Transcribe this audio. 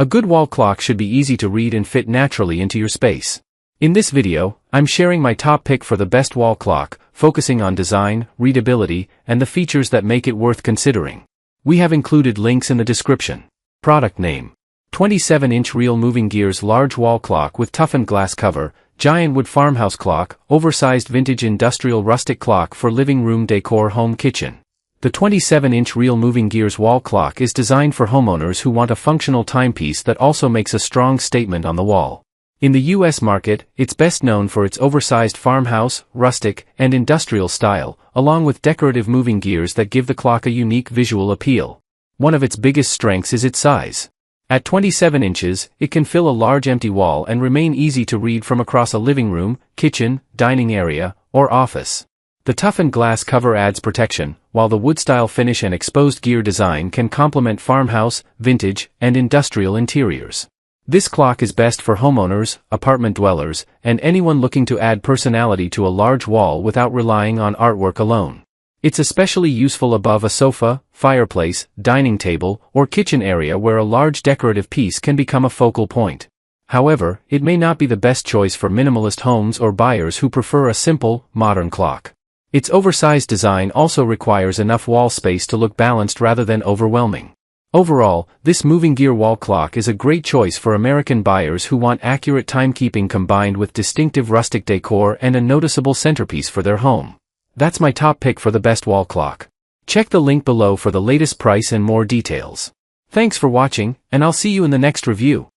A good wall clock should be easy to read and fit naturally into your space. In this video, I'm sharing my top pick for the best wall clock, focusing on design, readability, and the features that make it worth considering. We have included links in the description. Product name: 27-inch Real Moving Gears Large Wall Clock with Toughened Glass Cover, Giant Wood Farmhouse Clock, Oversized Vintage Industrial Rustic Clock for Living Room Decor Home Kitchen. The 27-inch Real Moving Gears wall clock is designed for homeowners who want a functional timepiece that also makes a strong statement on the wall. In the US market, it's best known for its oversized farmhouse, rustic, and industrial style, along with decorative moving gears that give the clock a unique visual appeal. One of its biggest strengths is its size. At 27 inches, it can fill a large empty wall and remain easy to read from across a living room, kitchen, dining area, or office. The toughened glass cover adds protection, while the wood-style finish and exposed gear design can complement farmhouse, vintage, and industrial interiors. This clock is best for homeowners, apartment dwellers, and anyone looking to add personality to a large wall without relying on artwork alone. It's especially useful above a sofa, fireplace, dining table, or kitchen area where a large decorative piece can become a focal point. However, it may not be the best choice for minimalist homes or buyers who prefer a simple, modern clock. Its oversized design also requires enough wall space to look balanced rather than overwhelming. Overall, this moving gear wall clock is a great choice for American buyers who want accurate timekeeping combined with distinctive rustic decor and a noticeable centerpiece for their home. That's my top pick for the best wall clock. Check the link below for the latest price and more details. Thanks for watching, and I'll see you in the next review.